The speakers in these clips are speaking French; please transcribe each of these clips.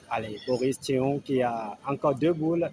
Allez, Boris Thion qui a encore 2 boules.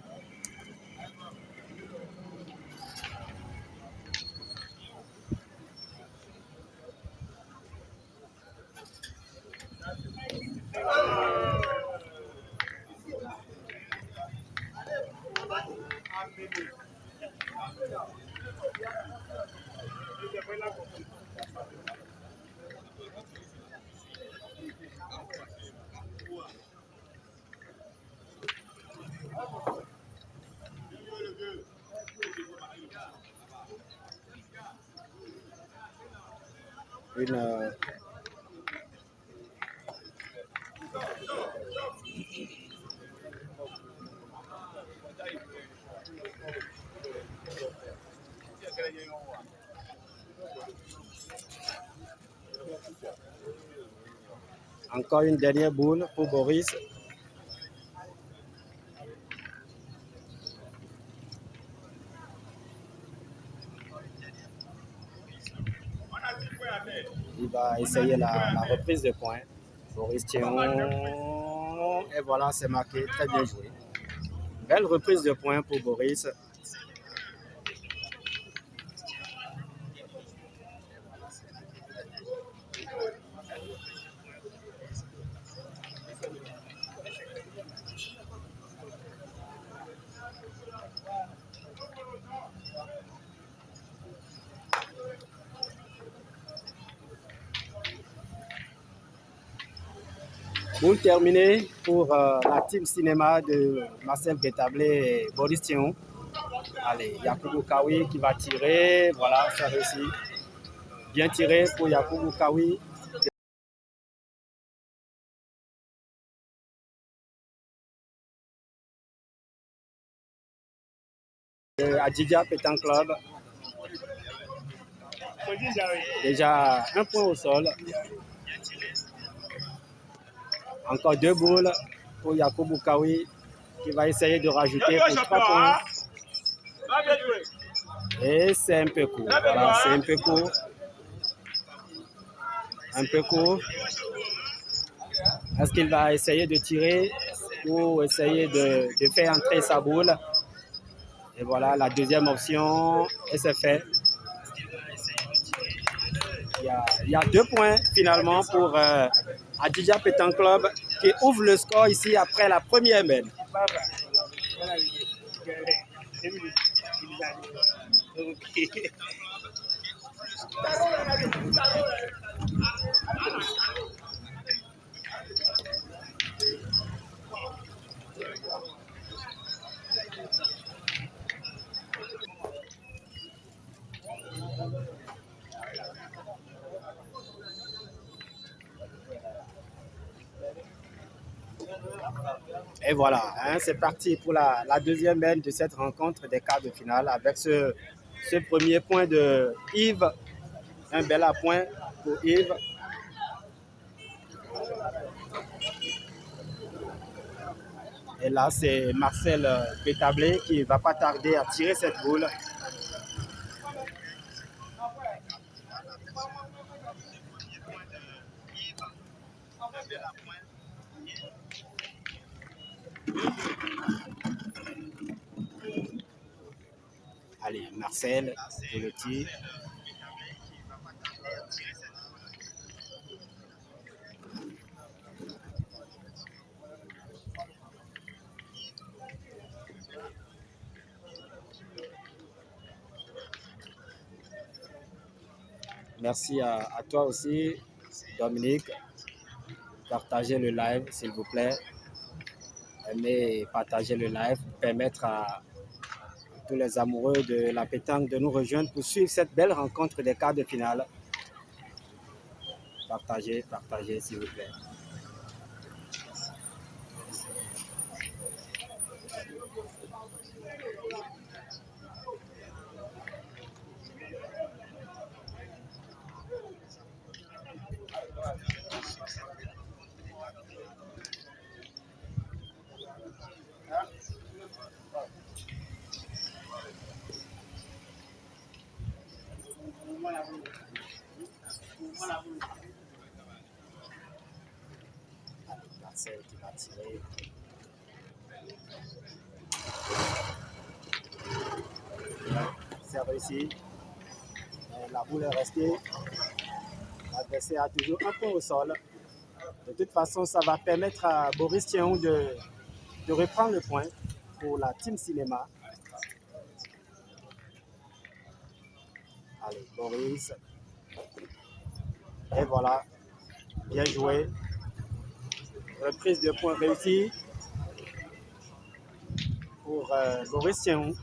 Encore une dernière boule pour Boris. Il va essayer la reprise de points. Boris Thion. Et voilà, c'est marqué. Très bien joué. Belle reprise de points pour Boris. Boule terminée pour la team cinéma de Marcel Bétablé et Boris Thion. Allez, Yakubu Kawi qui va tirer. Voilà, ça réussit. Bien tiré pour Yakubu Kawi. Adjidia Pétan Club. Déjà 1 point au sol. Encore 2 boules pour Yakubu Kawi qui va essayer de rajouter pour 3 points. Et c'est un peu court. Voilà, c'est un peu court. Un peu court. Est-ce qu'il va essayer de tirer ou essayer de faire entrer sa boule? Et voilà la deuxième option, et c'est fait. Il y a 2 points finalement pour Adidja Pétanque Club qui ouvre le score ici après la première mène. Et voilà, hein, c'est parti pour la deuxième mène de cette rencontre des quarts de finale avec ce premier point de Yves. Un bel appoint pour Yves. Et là, c'est Marcel Pétablé qui ne va pas tarder à tirer cette boule. Allez, Marcel, pour le tir. Merci à toi aussi, Dominique. Partagez le live, s'il vous plaît. Aimez partager le live, permettre à tous les amoureux de la pétanque de nous rejoindre pour suivre cette belle rencontre des quarts de finale. Partagez, partagez, s'il vous plaît. Marcel qui va tirer. C'est réussi. La boule est restée. L'adversaire a toujours un point au sol. De toute façon, ça va permettre à Boris Thion de reprendre le point pour la Team Cinéma. Allez, Boris. Et voilà, bien joué. Reprise de points réussie pour Boris Thion.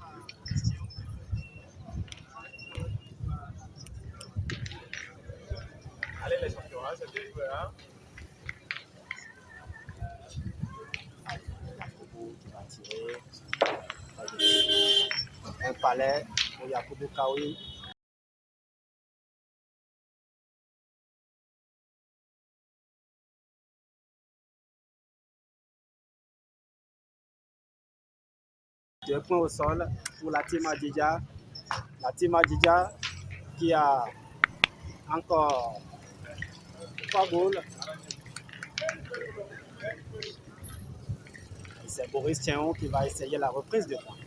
Allez, les champions, c'est bien joué, hein? Yakubu qui va tirer. Un palais pour Yakubu Kawi. Deux points au sol pour la team Adidja. La team Adidja qui a encore 3 boules. C'est Boris Thion qui va essayer la reprise de points.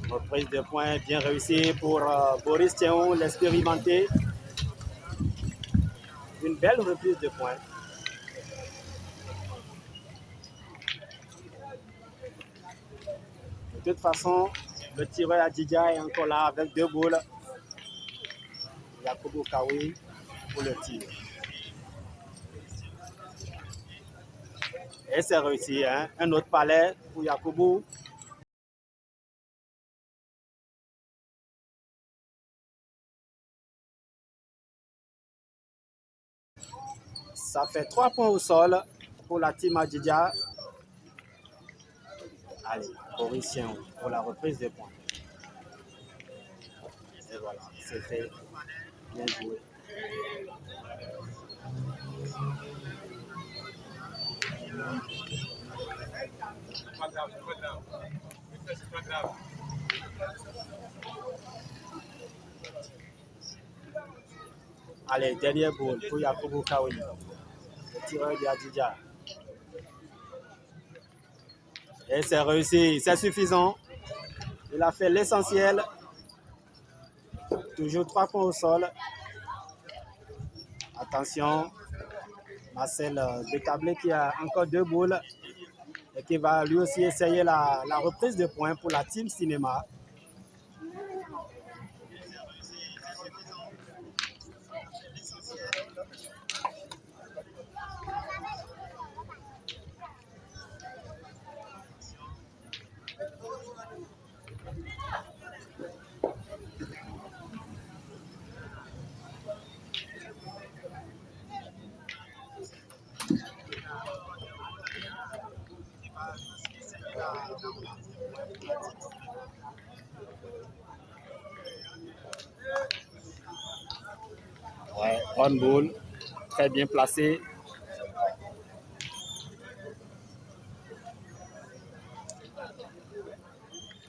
Reprise de points bien réussie pour Boris Thion, l'expérimenté. Une belle reprise de points. De toute façon, le tireur Adidja est encore là avec 2 boules. Yakubu Kawi pour le tir. Et c'est réussi, hein? Un autre palais pour Yakubu. Ça fait 3 points au sol pour la team Adidja. Allez, Boris Thion pour la reprise des points. Et voilà, c'est fait. Bien joué. Allez, dernière boule pour Yakubu Kawi, le tireur de Adidja. Et c'est réussi, c'est suffisant. Il a fait l'essentiel. Toujours 3 points au sol. Attention, Marcel Bétablé qui a encore 2 boules et qui va lui aussi essayer la reprise de points pour la team cinéma. Ouais, bonne boule, très bien placée.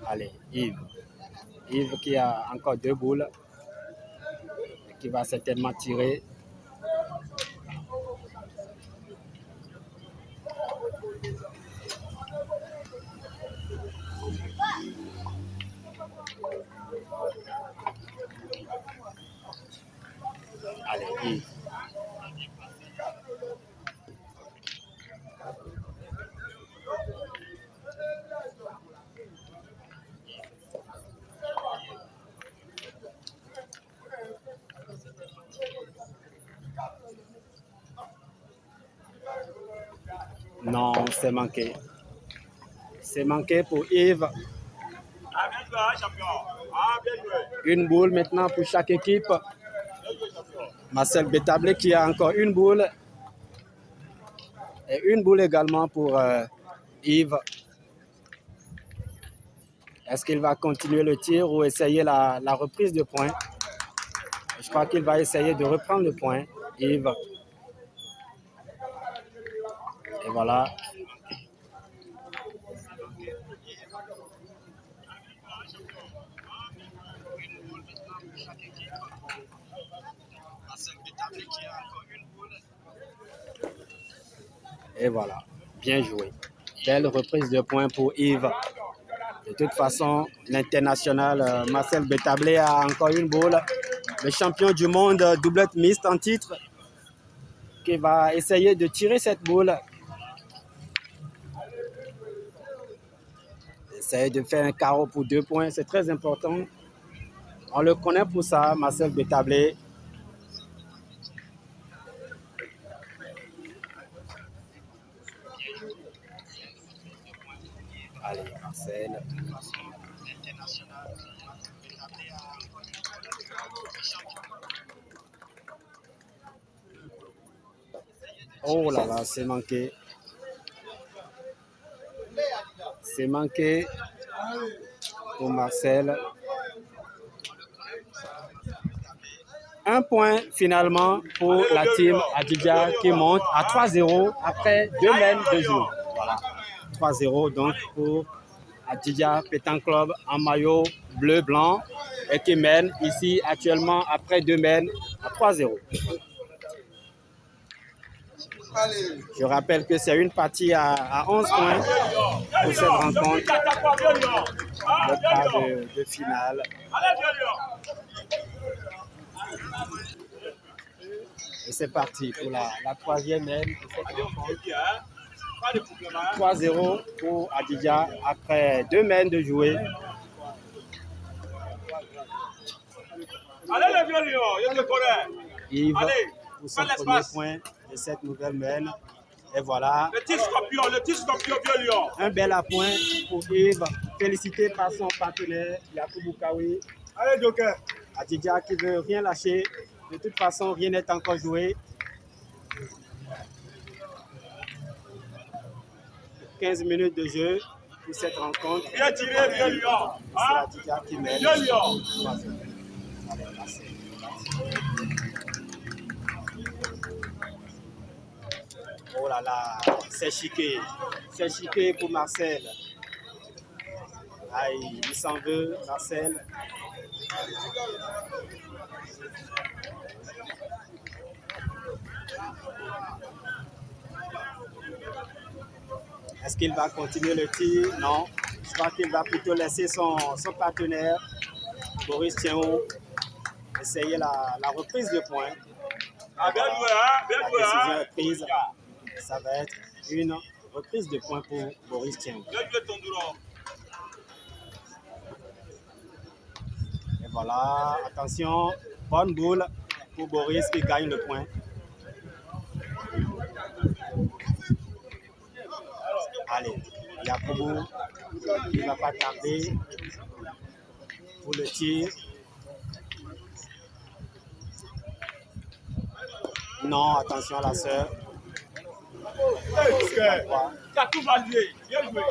Allez, Yves. Yves qui a encore 2 boules, qui va certainement tirer. Allez, Yves. Non, c'est manqué. C'est manqué pour Yves. Une boule maintenant pour chaque équipe. Marcel Bétablé qui a encore une boule. Et une boule également pour Yves. Est-ce qu'il va continuer le tir ou essayer la reprise de points? Je crois qu'il va essayer de reprendre le point, Yves. Et voilà. Et voilà, bien joué. Belle reprise de points pour Yves. De toute façon, l'international Marcel Bétablé a encore une boule. Le champion du monde doublette mixte en titre qui va essayer de tirer cette boule. Essayer de faire un carreau pour 2 points, c'est très important. On le connaît pour ça, Marcel Bétablé. Allez, Marcel. Oh là là, c'est manqué. C'est manqué pour Marcel. Un point finalement pour la team Adidja qui monte à 3-0 après 2 mènes de jeu. Voilà, 3-0 donc pour Adidja Pétanque Club en maillot bleu-blanc et qui mène ici actuellement après 2 mènes à 3-0. Je rappelle que c'est une partie à 11 points pour cette rencontre, le quart de finale. Et c'est parti pour la troisième mène de cette rencontre. 3-0 pour Adidja après 2 mènes de jouer. Allez les vieux lions, je te connais. Yves pour son premier point de cette nouvelle mène. Et voilà. Le petit scorpion, vieux lion. Un bel appoint pour Yves, félicité par son partenaire Yakubu Kawi. Allez Joker. Adidja qui ne veut rien lâcher. De toute façon, rien n'est encore joué. 15 minutes de jeu pour cette rencontre. Bien tiré, vieux lion. C'est Adidja qui mène. Vieux lion. Oh là là, c'est chiqué. C'est chiqué pour Marcel. Aïe, il s'en veut, Marcel. Est-ce qu'il va continuer le tir? Non. Je crois qu'il va plutôt laisser son partenaire, Boris Tchéon, essayer la reprise de points. Ah, bien joué, hein? Bien La joué, décision hein? est prise. Ça va être une reprise de points pour Boris Tchéon. Bien joué, Tonduro. Et voilà, attention, bonne boule pour Boris qui gagne le point. Allez, Yakubu qui ne va pas tarder pour le tir. Non, attention à la sœur. Kakou va jouer. Bien joué.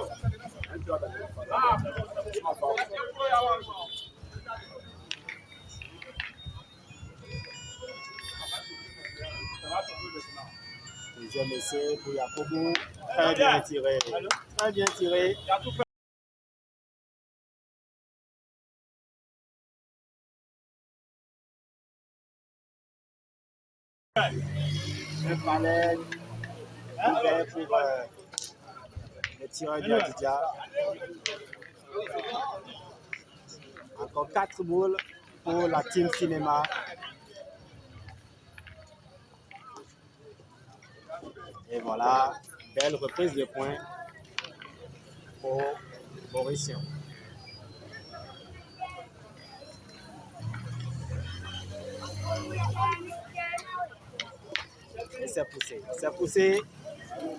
Ah. Deuxième essai pour Yakubu. Très bien tiré. Très bien tiré. Un palais ouvert pour les tireurs du Adidja. Encore 4 boules pour la team cinéma. Et voilà, belle reprise de points pour Boris Tchéon. Et c'est poussé. C'est poussé.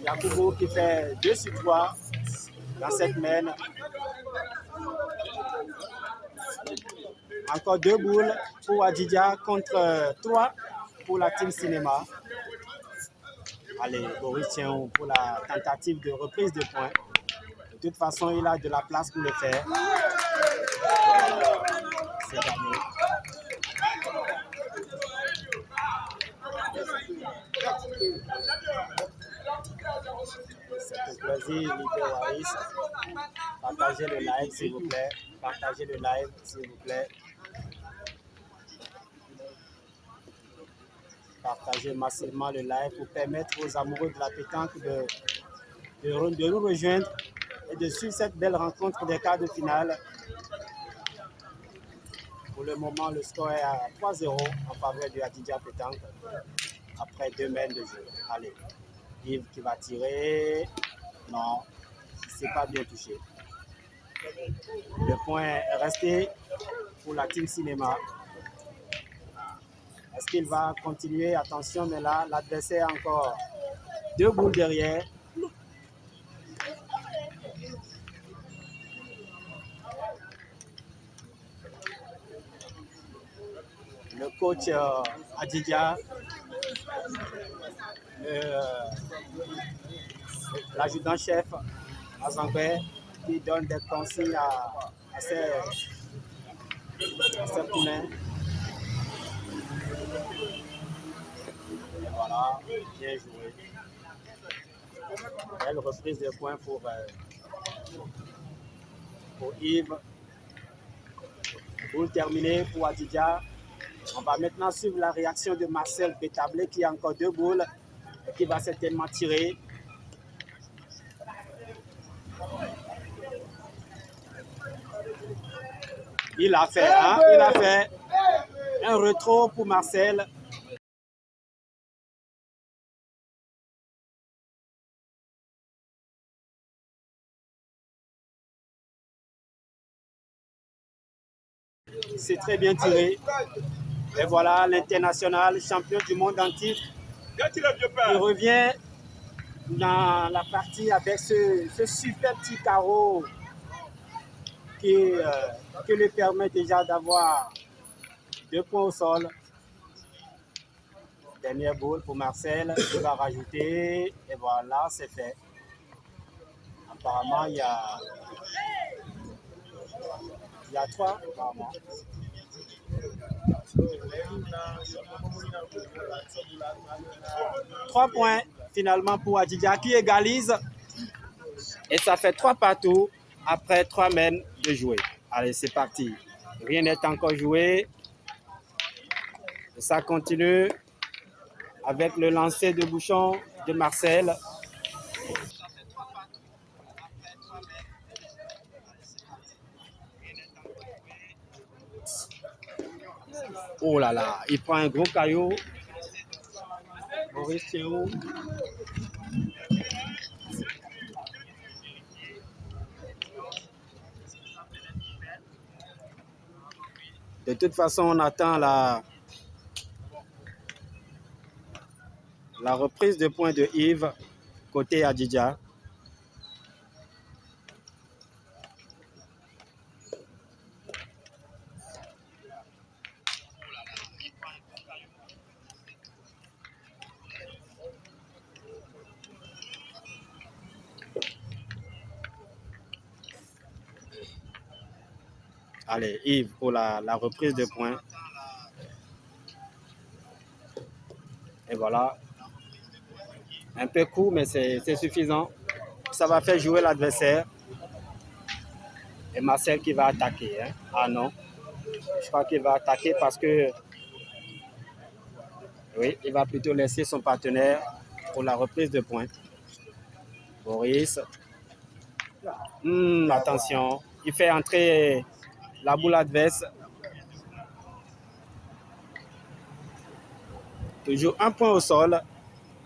Yakubu qui fait 2 sur 3 dans cette mène. Encore 2 boules pour Adidja contre 3 pour la team cinéma. Allez, Boris Tchéon pour la tentative de reprise de points. De toute façon, il a de la place pour le faire. C'est gagné. C'est un plaisir, Libé Waris. Partagez le live, s'il vous plaît. Partagez le live, s'il vous plaît. Partagez massivement le live pour permettre aux amoureux de la pétanque de nous rejoindre et de suivre cette belle rencontre des quarts de finale. Pour le moment, le score est à 3-0 en faveur du Adidja Pétanque après 2 mènes de jeu. Allez, Yves qui va tirer. Non, c'est pas bien touché. Le point est resté pour la team cinéma. Est-ce qu'il va continuer? Attention, mais là, l'adversaire a encore 2 boules derrière. Le coach Adidja, l'adjudant-chef Azangbe, qui donne des consignes à ses poulains. Et voilà, bien joué. Belle reprise de points pour Yves. Boule terminée pour Adidja. On va maintenant suivre la réaction de Marcel Bétablé qui a encore 2 boules et qui va certainement tirer. Il a fait, hein? Il a fait un retro pour Marcel. C'est très bien tiré. Et voilà l'international champion du monde en titre. Il revient dans la partie avec ce super petit carreau qui lui permet déjà d'avoir 2 points au sol. Dernière boule pour Marcel, il va rajouter. Et voilà, c'est fait. Apparemment, il y a 3, apparemment. 3 points finalement pour Adidja qui égalise. Et ça fait 3 partout après 3 mènes de jouer. Allez, c'est parti. Rien n'est encore joué. Et ça continue avec le lancer de bouchon de Marcel. Oh là là, il prend un gros caillou. Boris Théo. De toute façon, on attend la reprise de points de Yves côté Adidja. Allez, Yves pour la reprise de points. Et voilà. Un peu court, mais c'est suffisant. Ça va faire jouer l'adversaire. Et Marcel qui va attaquer. Hein? Ah non. Je crois qu'il va attaquer parce que... Oui, il va plutôt laisser son partenaire pour la reprise de points. Boris. Attention. Il fait entrer la boule adverse. Toujours un point au sol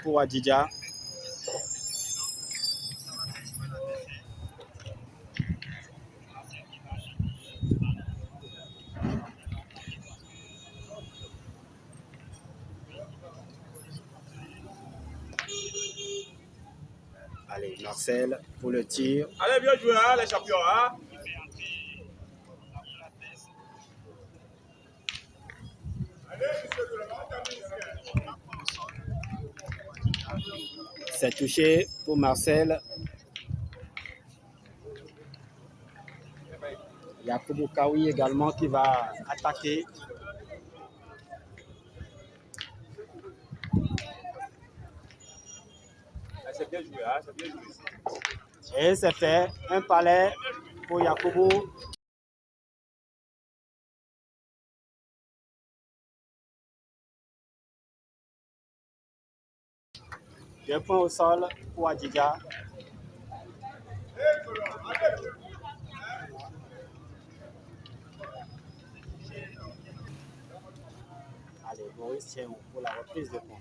pour Adidja. Allez, Marcel pour le tir. Allez, bien joué, hein, les champions. Hein? C'est touché pour Marcel. Yakubu Kawi également qui va attaquer. C'est bien joué, hein, c'est bien joué. Et c'est fait. Un palais pour Yakubu. Deux points au sol pour Adidja. Allez, Boris Théo pour la reprise de points.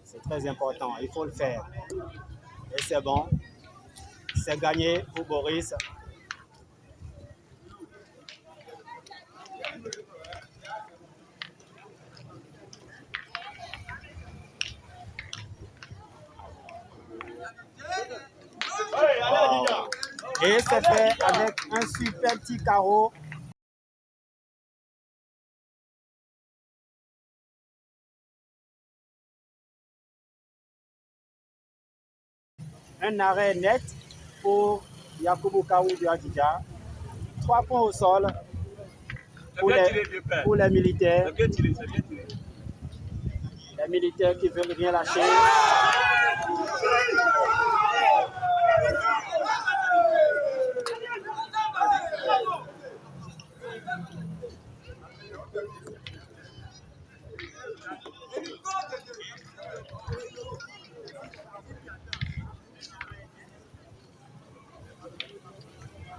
C'est très important, il faut le faire. Et c'est bon. C'est gagné pour Boris. Oh. Et c'est fait avec un super petit carreau. Un arrêt net pour Yakubu Kawi de Adidja. 3 points au sol pour les militaires. C'est bien tiré, c'est bien tiré. Les militaires qui veulent rien lâcher.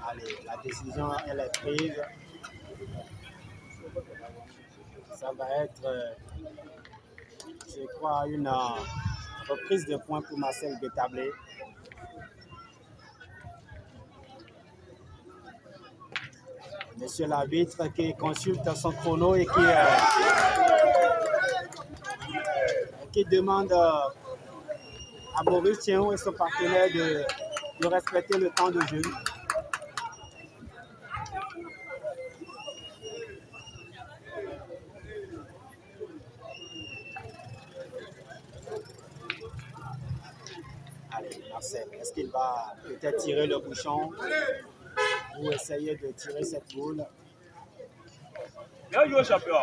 Allez, la décision, elle est prise. Ça va être, je crois, une reprise de points pour Marcel Betablé. Monsieur l'arbitre qui consulte son chrono et qui demande à Boris Théo et son partenaire de respecter le temps de jeu. Allez, Marcel, est-ce qu'il va peut-être tirer le bouchon ou essayer de tirer cette boule? Bien joué, champion.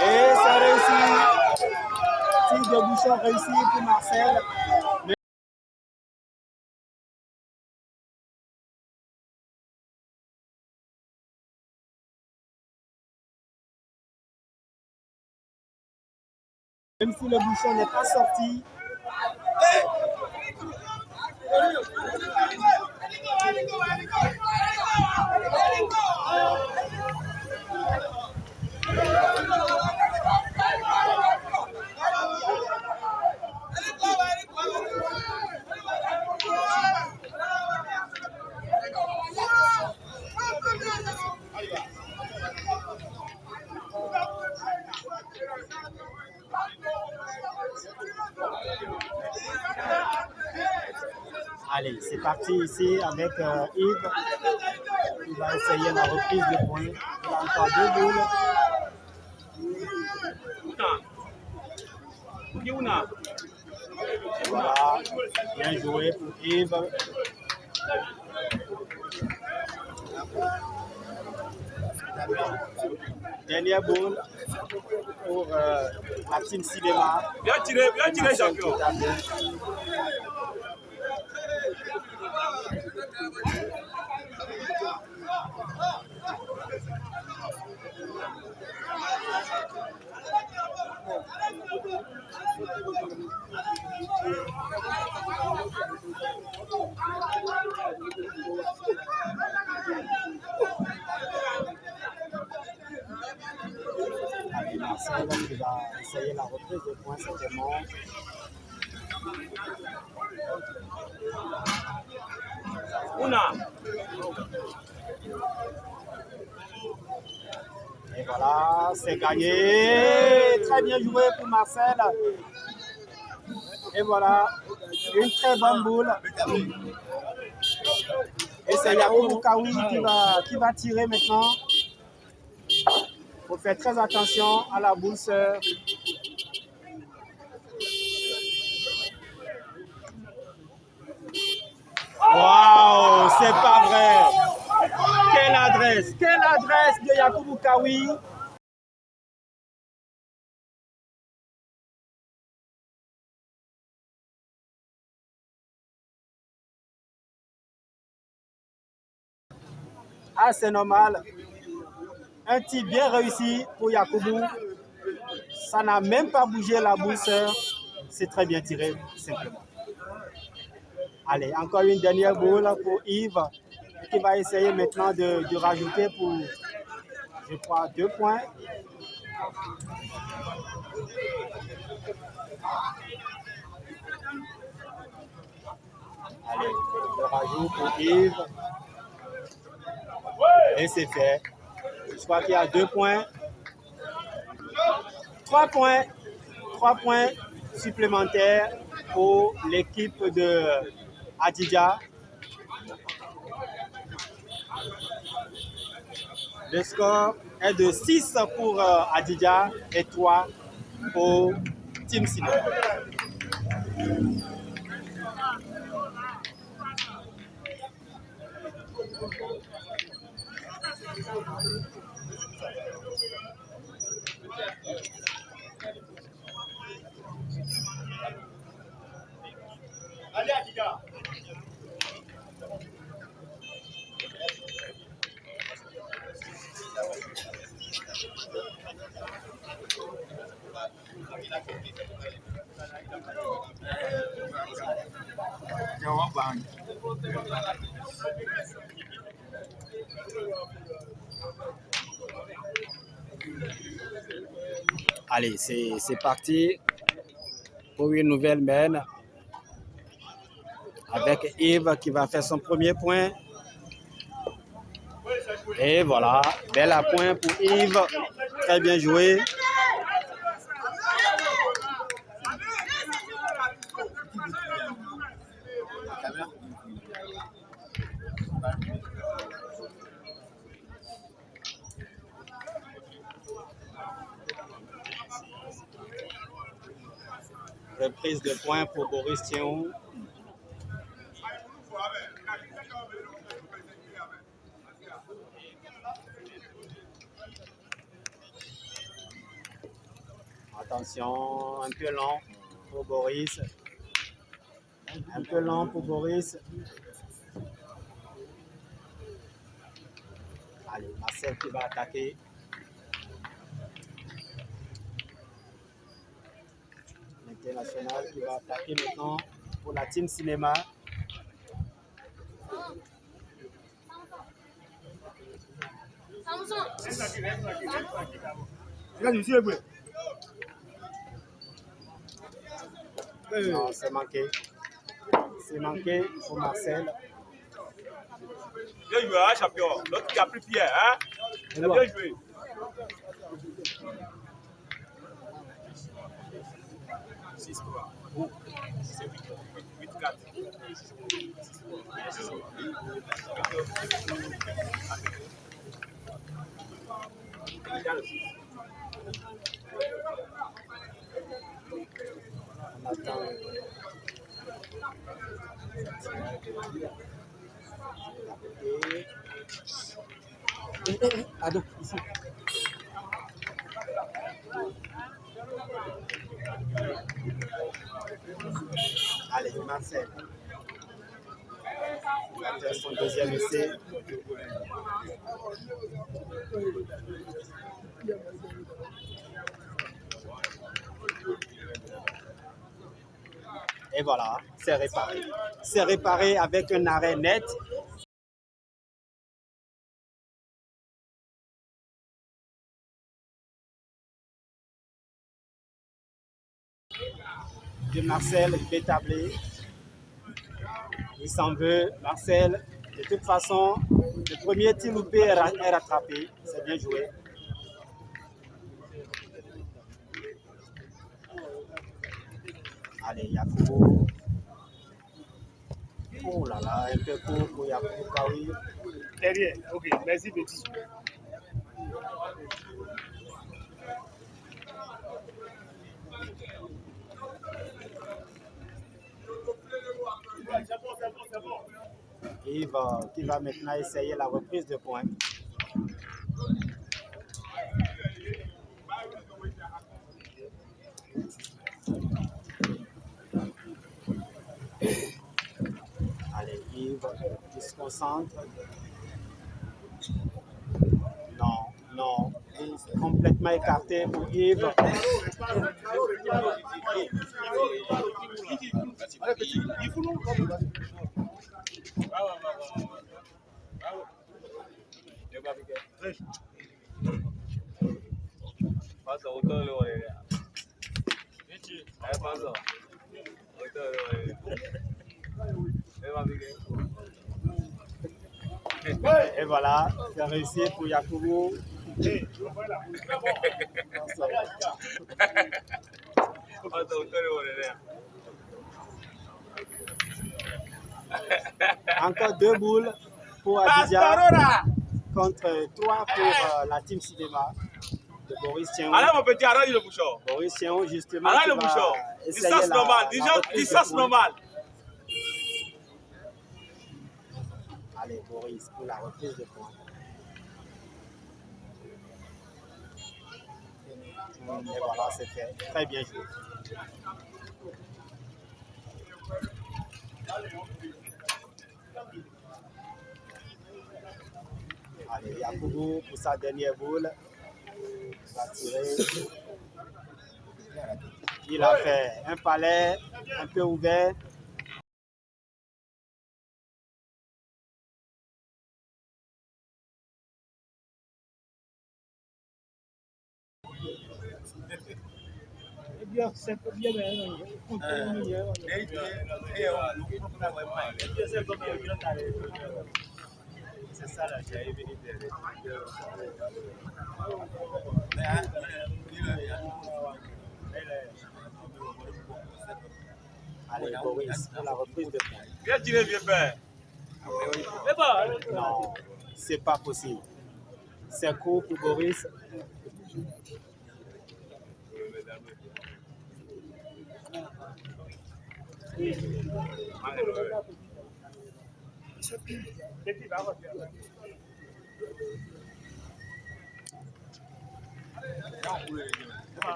Et ça réussit. Tir de bouchon réussi pour Marcel. Même si le bouchon n'est pas sorti, Allez, c'est parti ici avec Yves qui va essayer la reprise de points. Il a encore 2 boules. Voilà, bien joué pour Yves. Dernière boule pour la team cinéma. Bien tiré, champion. Allez, Marcel qui va essayer la reprise de points certainement. Et voilà, c'est gagné. Très bien joué pour Marcel. Et voilà, une très bonne boule. Et c'est Yakoubou Kawi qui va tirer maintenant. Il faut faire très attention à la boule sœur. Waouh, c'est pas vrai. Quelle adresse de Yakoubou Kawi. Ah, c'est normal. Un tir bien réussi pour Yakoubou. Ça n'a même pas bougé la boule sœur. C'est très bien tiré, simplement. Allez, encore une dernière boule pour Yves, qui va essayer maintenant de rajouter pour, je crois, 2 points. Allez, le rajout pour Yves. Et c'est fait. Je crois qu'il y a 2 points. 3 points. 3 points supplémentaires pour l'équipe de Adidja. Le score est de 6 pour Adidja et 3 pour Team Sino. Allez, Adidja. Allez, c'est parti pour une nouvelle mène avec Yves qui va faire son premier point. Et voilà, bel appoint pour Yves. Très bien joué. Reprise de points pour Boris Thion. Attention, un peu lent pour Boris. Un peu lent pour Boris. Allez, Marcel qui va attaquer. L'international qui va attaquer maintenant pour la team cinéma. Non, c'est manqué. C'est manqué pour Marcel. Bien joué, hein, champion. L'autre qui a pris Pierre, hein? Il a bien joué. On attend. Ado, ici. Allez, Marcel. Il va faire son deuxième essai. Et voilà, c'est réparé. C'est réparé avec un arrêt net. De Marcel Bétablé. Il s'en veut, Marcel. De toute façon, le premier tir loupé est rattrapé. C'est bien joué. Allez, Yakubu. Oh là là, un peu court pour Yakubu Kawi. Derrière, ok, merci petit. Yves qui va maintenant essayer la reprise de points. Allez, Yves qui se concentre. Non, non, complètement écarté pour Yves. Et voilà, c'est réussi pour Yakubu. Encore 2 boules pour Adidja contre 3 pour la team cinéma de Boris Théon. Allez mon petit, arrête le bouchon. Boris Théon justement. Arrête le bouchon. Distance normale, distance normale. Allez, Boris pour la reprise de points. Et voilà, c'est fait. Très bien joué. Allez, Yakubu pour sa dernière boule. Il va tirer. Il a fait un palais un peu ouvert. C'est ça là, j'ai venu Allez, Boris, pour la reprise de points. Viens tirer, viens faire. Non, c'est pas possible. C'est court pour Boris.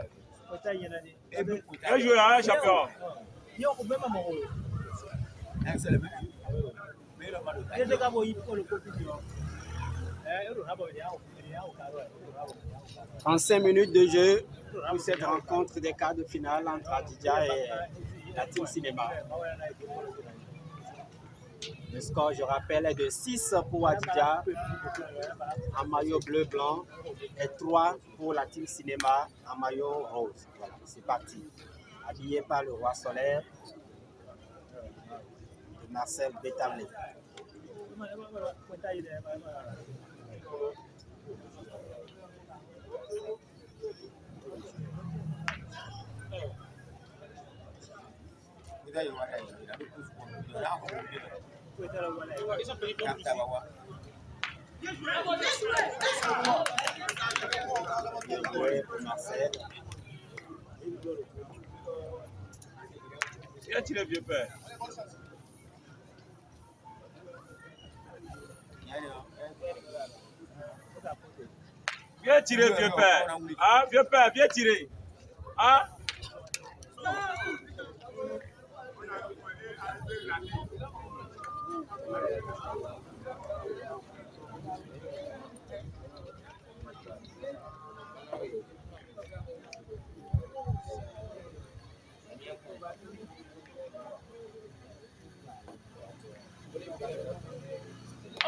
Bien joué, hein, champion. « 35 minutes de jeu. pour cette rencontre des quarts de finale entre Adidja et la Team Cinéma. Le score, je rappelle, est de 6 pour Adidja en maillot bleu-blanc et 3 pour la Team Cinéma en maillot rose. Voilà, c'est parti. Habillé par le roi solaire de Marcel Bétablé. Bien joué pour Marcel. Viens tirer, vieux père. Viens tirer, vieux père. Ah, vieux père, viens tirer. Ah.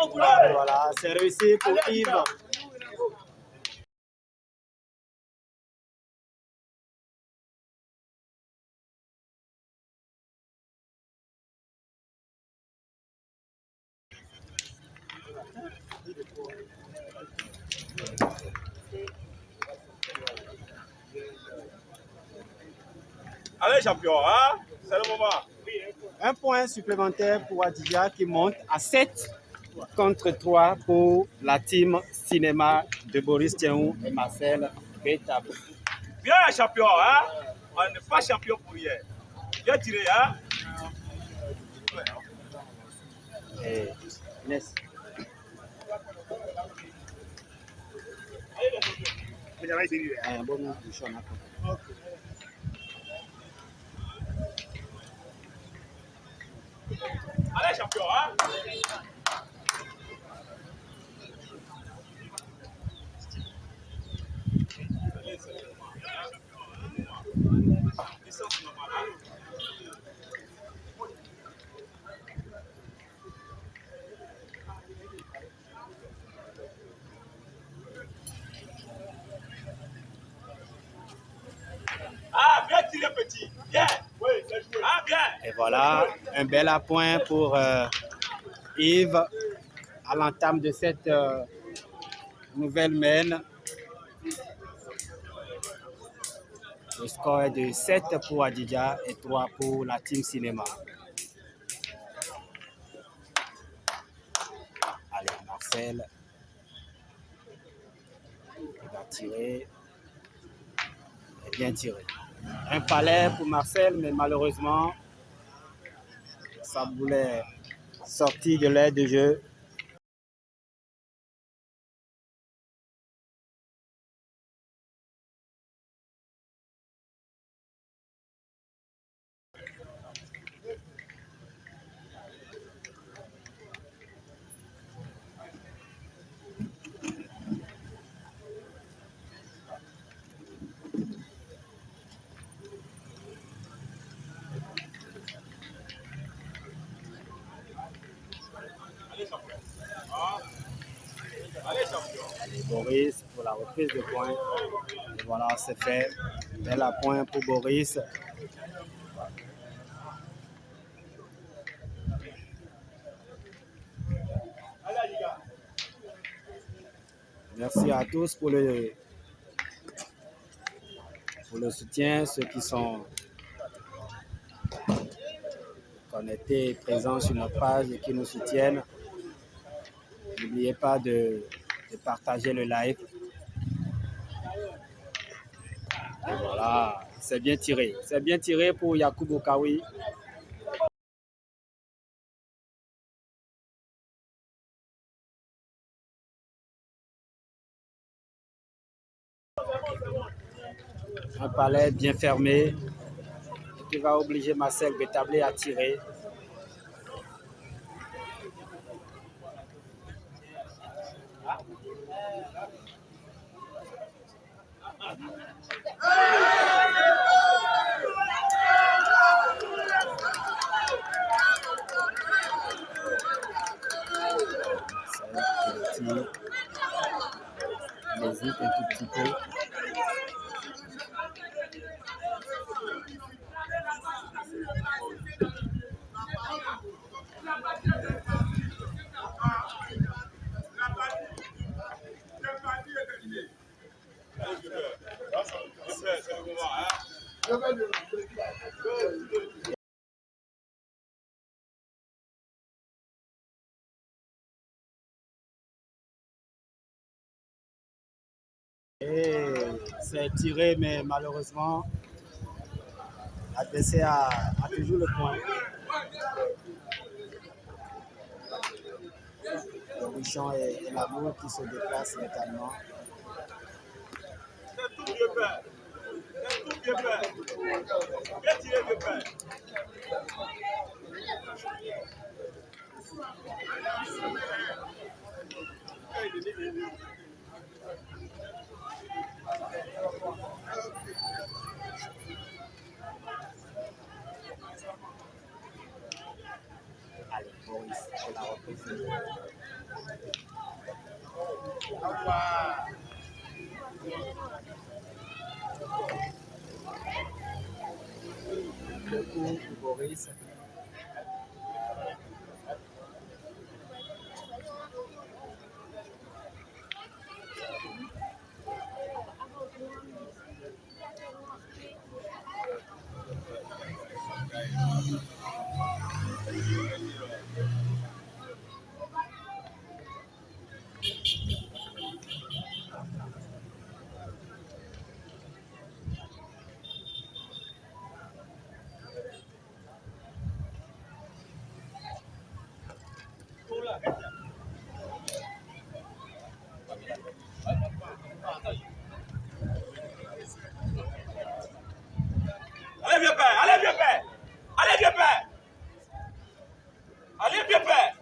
Voilà, c'est réussi pour Yves. Allez, champion, hein? C'est le moment. Un point supplémentaire pour Adidja qui monte à 7 contre 3 pour la team cinéma de Boris Tienhou et Marcel Bétab. Viens, champion, hein? On n'est pas champion pour rien. Viens tirer, hein? Et Inès. Un bon nom du champ. Allez, champion, hein? Ah, viens tirer, petit. Viens. Oui, c'est joué. Ah, bien. Et voilà, un bel appoint pour Yves à l'entame de cette nouvelle mène. Le score est de 7 pour Adidja et 3 pour la team cinéma. Allez, Marcel. Il va tirer. Et bien tiré. Un palais pour Marcel, mais malheureusement, ça voulait sortir de l'aide de jeu. Allez, Boris pour la reprise de points. Et voilà, c'est fait. Bel appoint pour Boris. Merci à tous pour le soutien, ceux qui sont connectés, présents sur notre page et qui nous soutiennent. N'oubliez pas de partager le live. Et voilà, c'est bien tiré. C'est bien tiré pour Yakubu Kawi. Un palais bien fermé qui va obliger Marcel Bétablé à tirer. Et c'est tiré, mais malheureusement, l'adversaire a toujours le point. Le bouchon et l'amour qui se déplacent également. C'est tout vieux père. C'est tout vieux père. Viens tirer vieux père. Allez, Boris, c'est la reprise. Le coup pour Boris. Allez vieux père, allez vieux père. Allez vieux père. Allez vieux père.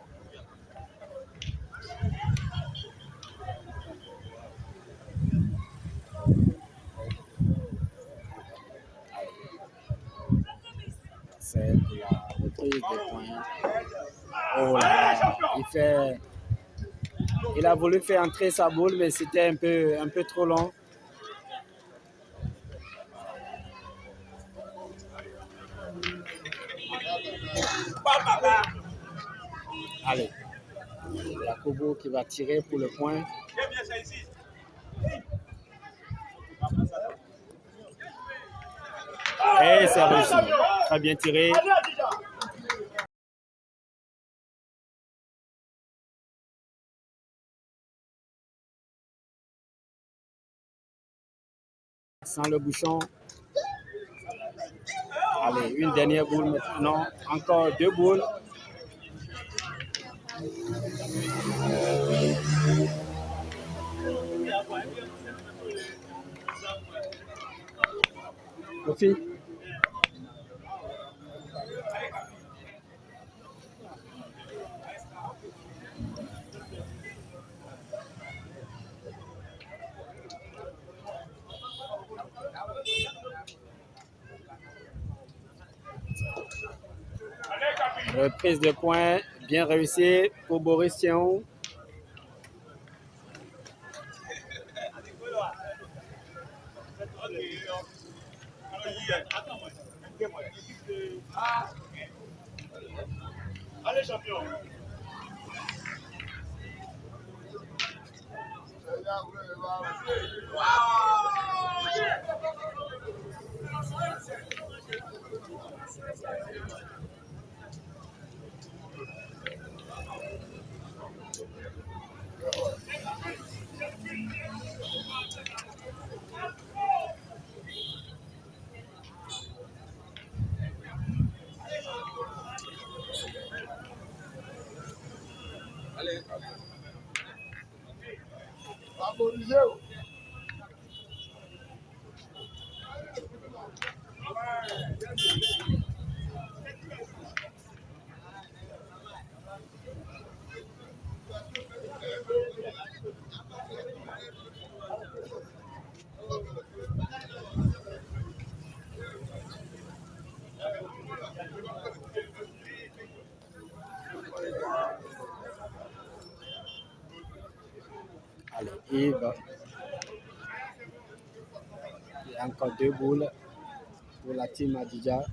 C'est pour la reprise des points. Oh là là, il a voulu faire entrer sa boule, mais c'était un peu trop long. Allez, Yakubu qui va tirer pour le point. Viens bien ça ici. Et c'est réussi. Très bien tiré. Sans le bouchon. Allez, une dernière boule maintenant. Encore deux boules. Kofi. Reprise de points bien réussie pour Boris Théon. Allez champion. Allez. Favorisez-vous. Allez, Yves. Il y a encore deux boules pour la team Adidja.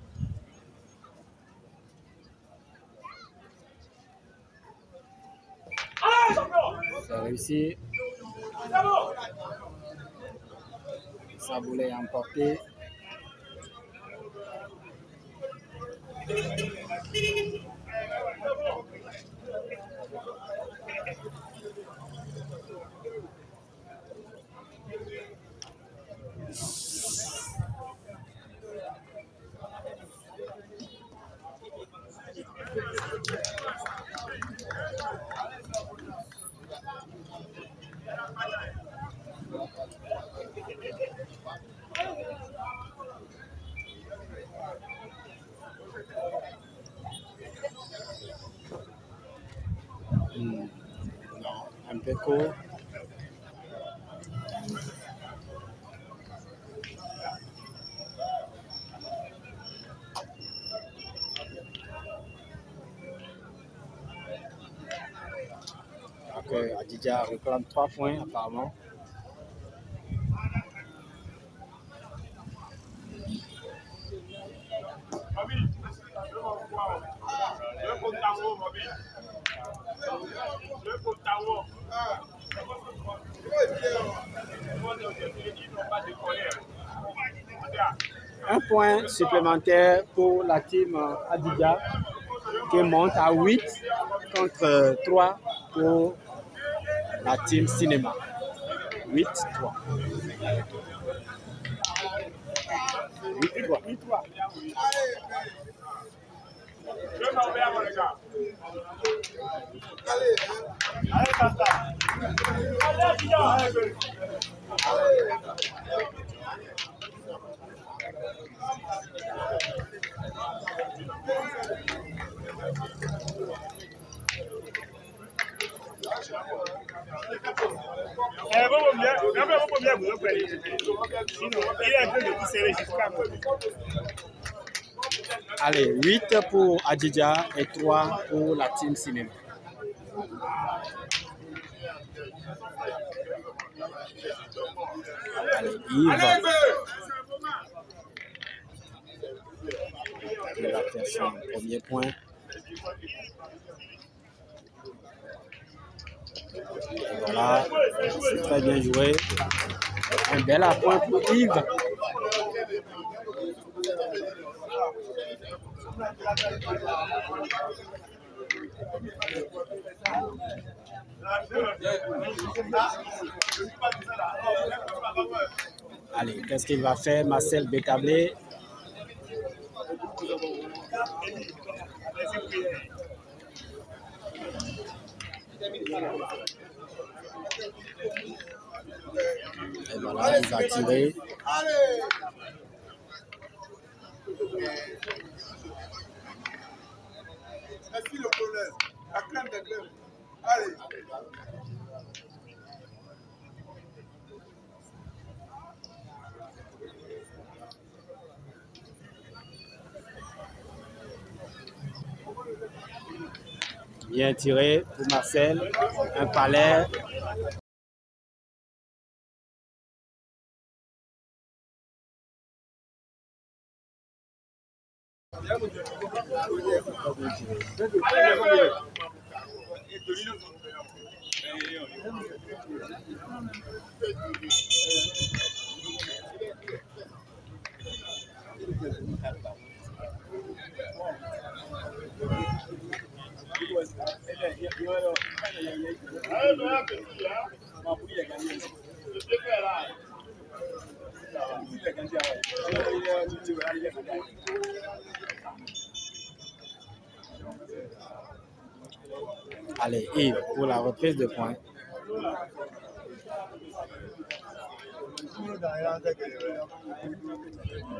C'est réussi. Sa boule est emportée. Non, un peu court. Donc, Adidja réclame 3 points apparemment. Un point supplémentaire pour la team Adidja qui monte à 8 contre 3 pour la team Cinéma. 8-3. 8-3. Allez, 8 pour Adidja et 3 pour la team Cinéma. Allez, Yves. Il va faire son premier point. Et voilà, c'est très bien joué. Un bel appoint pour Yves. Allez, qu'est-ce qu'il va faire, Marcel Bétablé? Et voilà, il va tirer. Merci le colonel. La crème des crèmes. Allez. Bien tiré pour Marcel. Un palais. Allez, Yves pour la reprise de points.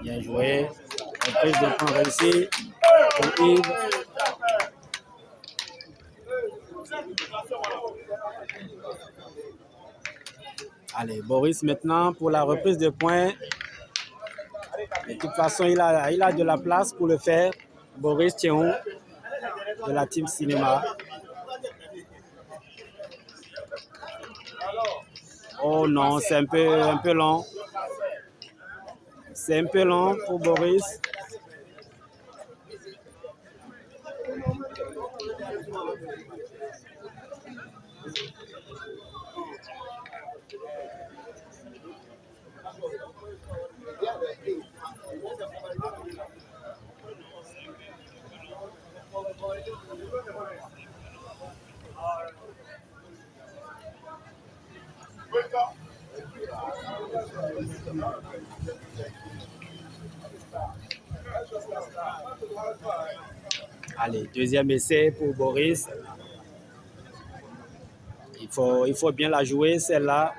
Bien joué. Reprise de points réussie pour Yves. Allez, Boris maintenant pour la reprise de points. De toute façon, il a de la place pour le faire. Boris Théon de la team Cinéma. Oh non, c'est un peu long. C'est un peu long pour Boris. Allez, deuxième essai pour Boris. Il faut bien la jouer, celle-là.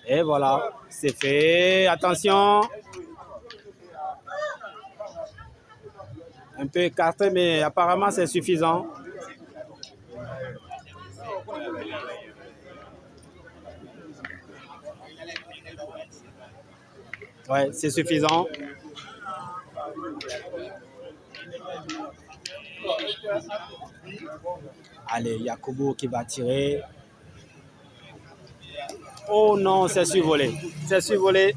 Et voilà, c'est fait. Attention. Un peu écarté, mais apparemment c'est suffisant. Ouais, c'est suffisant. Allez, Yakubu qui va tirer. Oh non, c'est survolé. C'est survolé.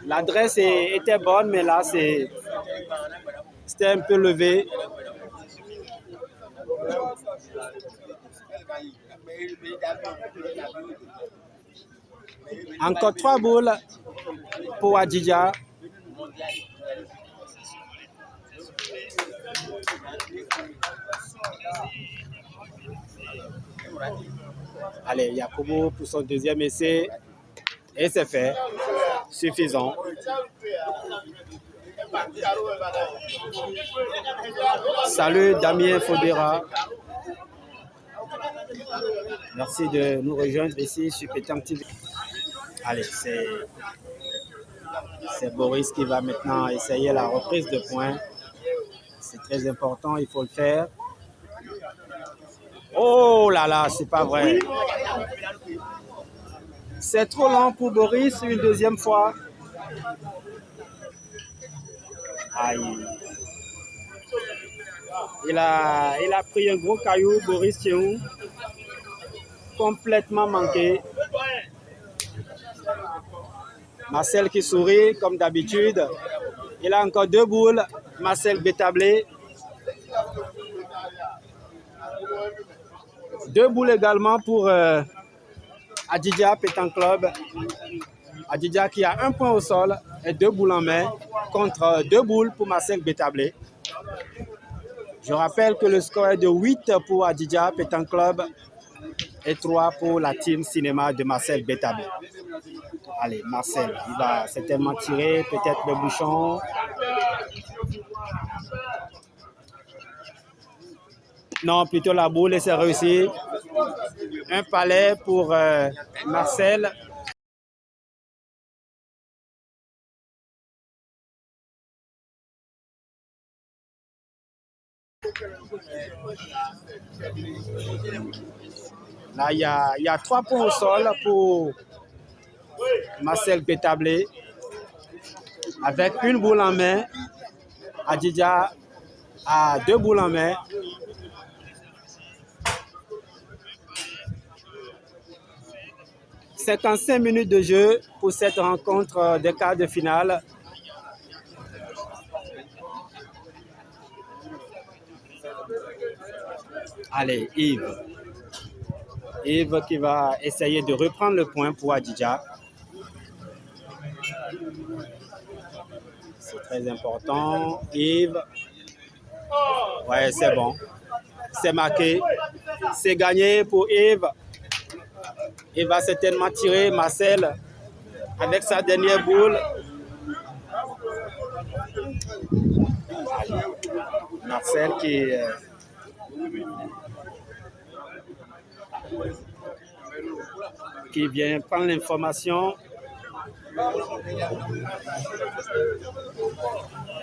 L'adresse était bonne, mais là, c'était un peu levé. Encore 3 boules pour Adidja. Allez, Yakubu pour son deuxième essai. Et c'est fait. Suffisant. Salut Damien Fodera. Merci de nous rejoindre ici sur Pétan TV. Allez, c'est Boris qui va maintenant essayer la reprise de points. C'est très important, il faut le faire. Oh là là, c'est pas vrai. C'est trop lent pour Boris une deuxième fois. Aïe. Il a pris un gros caillou, Boris Tchéou. Complètement manqué. Marcel qui sourit comme d'habitude. Il a encore 2 boules. Marcel Bétablé. 2 boules également pour Adidja Pétan Club. Adidja qui a 1 point au sol et 2 boules en main contre 2 boules pour Marcel Bétablé. Je rappelle que le score est de 8 pour Adidja Pétan Club et 3 pour la team cinéma de Marcel Bétablé. Allez, Marcel, il va certainement tirer peut-être le bouchon. Non, plutôt la boule et c'est réussi. Un palais pour Marcel. Là, il y a 3 points au sol pour Marcel Bétablé. Avec 1 boule en main. Adidja a 2 boules en main. « 55 minutes de jeu pour cette rencontre des quarts de finale. Allez, Yves. Yves qui va essayer de reprendre le point pour Adidja. C'est très important. Yves. Ouais, c'est bon. C'est marqué. C'est gagné pour Yves. Il va certainement tirer Marcel avec sa dernière boule. Marcel qui vient prendre l'information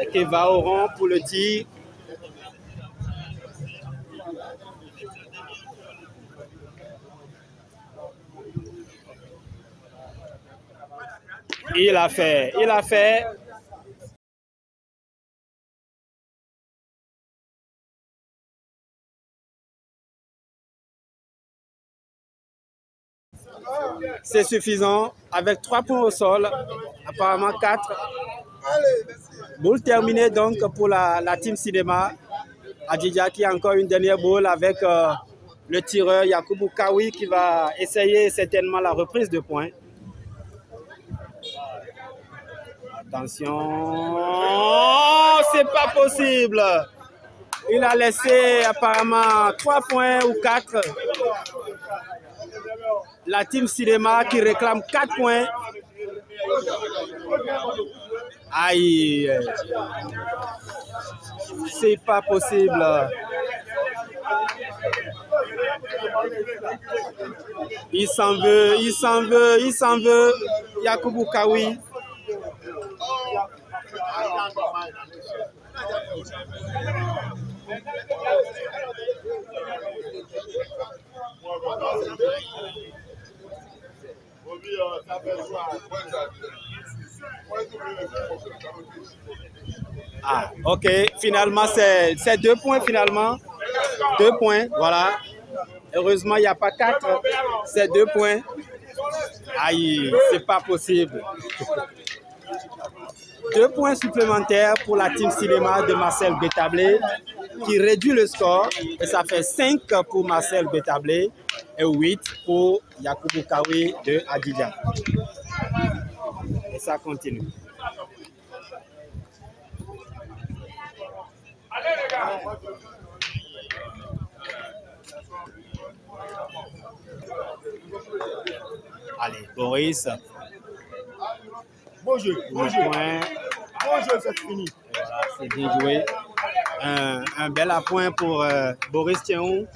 et qui va au rond pour le tir. Il a fait. C'est suffisant. Avec 3 points au sol, apparemment 4. Boule terminée donc pour la team cinéma. Adidja qui a encore une dernière boule avec le tireur Yakubu Kawi qui va essayer certainement la reprise de points. Attention, c'est pas possible. Il a laissé apparemment 3 points ou 4. la team cinéma qui réclame 4 points. Aïe, c'est pas possible. Il s'en veut, il s'en veut, il s'en veut. Yakubu Kawi. Ah, ok. Finalement, c'est 2 points finalement. 2 points, voilà. Heureusement, il n'y a pas 4. C'est 2 points. Aïe, c'est pas possible. 2 points supplémentaires pour la team cinéma de Marcel Bétablé qui réduit le score. Et ça fait 5 pour Marcel Bétablé et 8 pour Yakubu Kawi de Adidja. Et ça continue. Allez, Boris. Bon jeu, bon jeu. Bon jeu, c'est fini. Voilà, c'est bien joué. Un bel appoint pour Boris Théon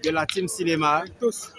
de la team cinéma. Tous.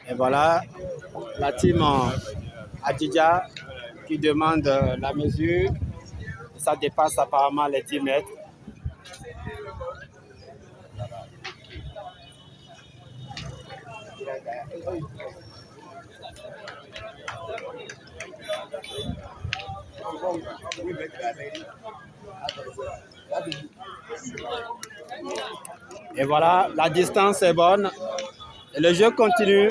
Et voilà, la team Adidja qui demande la mesure. Ça dépasse apparemment les 10 mètres. Et voilà, la distance est bonne. Et le jeu continue.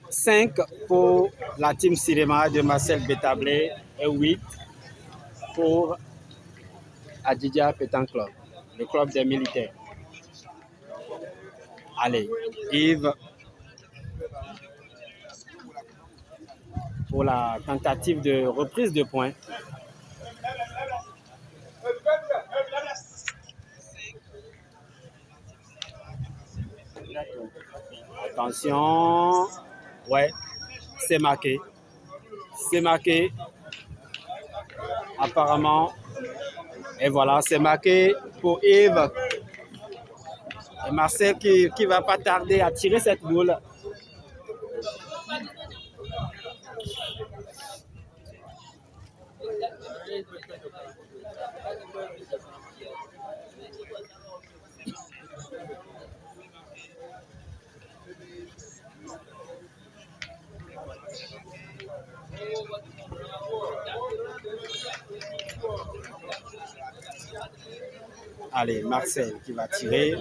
Cinq pour la team cinéma de Marcel Bétablé et 8 pour Adidja Pétanque Club, le club des militaires. Allez, Yves pour la tentative de reprise de points. Attention, ouais, c'est marqué. C'est marqué. Apparemment. Et voilà, c'est marqué pour Yves. Et Marcel qui ne va pas tarder à tirer cette boule. Allez, Marcel qui va tirer.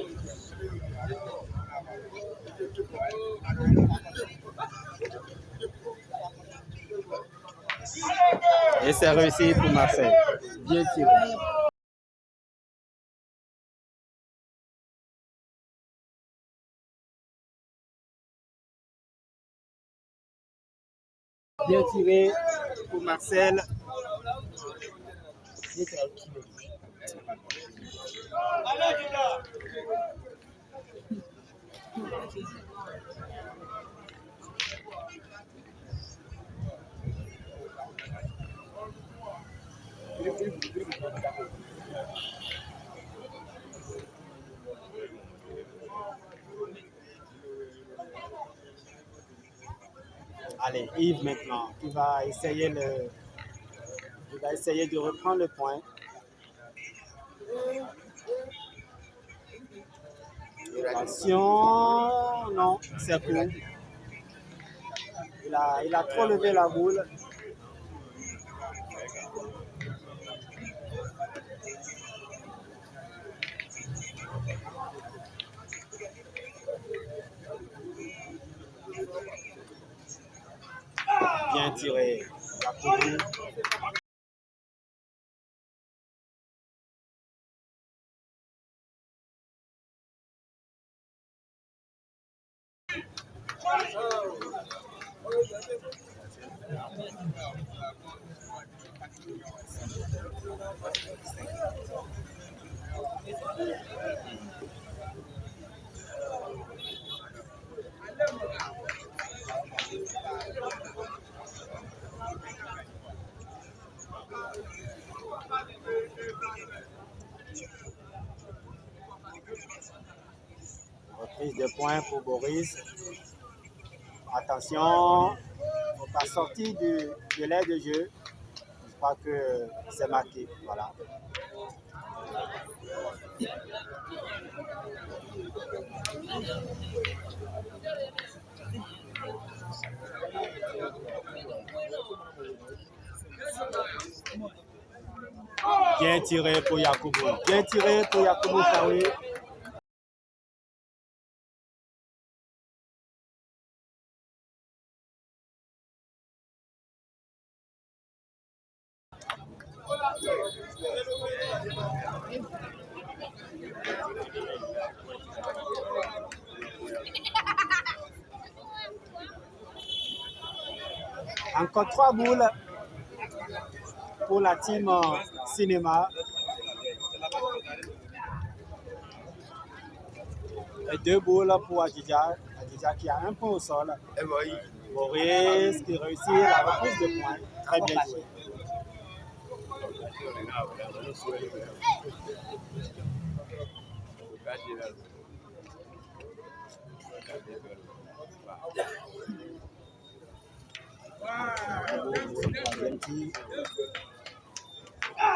Et c'est réussi pour Marcel. Bien tiré. Bien tiré pour Marcel. Allez, Yves maintenant, qui va essayer de reprendre le point. Attention, non, c'est court. Il a trop levé la boule. Bien tiré. Yakubu. Reprise de points pour Boris. Attention, il ne faut pas sortir de l'aire de jeu. Je crois que c'est marqué. Voilà. Bien tiré pour Yakubu. Bien tiré pour Yakubu Kawi. Encore 3 boules pour la team cinéma. Et 2 boules pour Adidja. Adidja qui a 1 point au sol. Boris qui réussit la reprise de points. Très bien joué.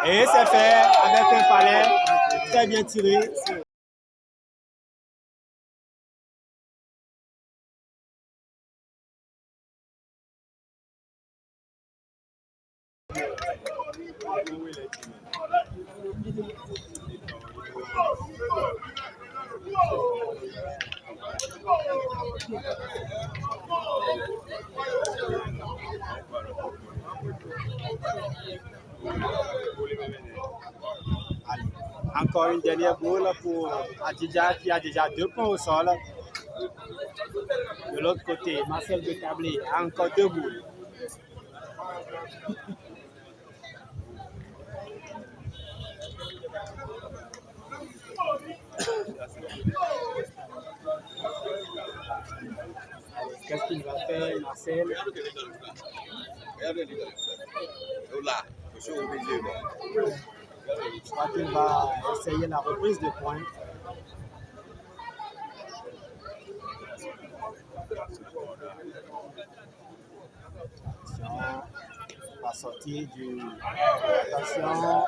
Et c'est fait avec un palais très bien tiré. Allez. Encore une dernière boule pour Adidja qui a déjà 2 points au sol. De l'autre côté, Marcel Betablé a encore 2 boules. Qu'est-ce qu'il va faire, Marcel? Je crois qu'il va essayer la reprise de points. Attention, va sortir du... Attention.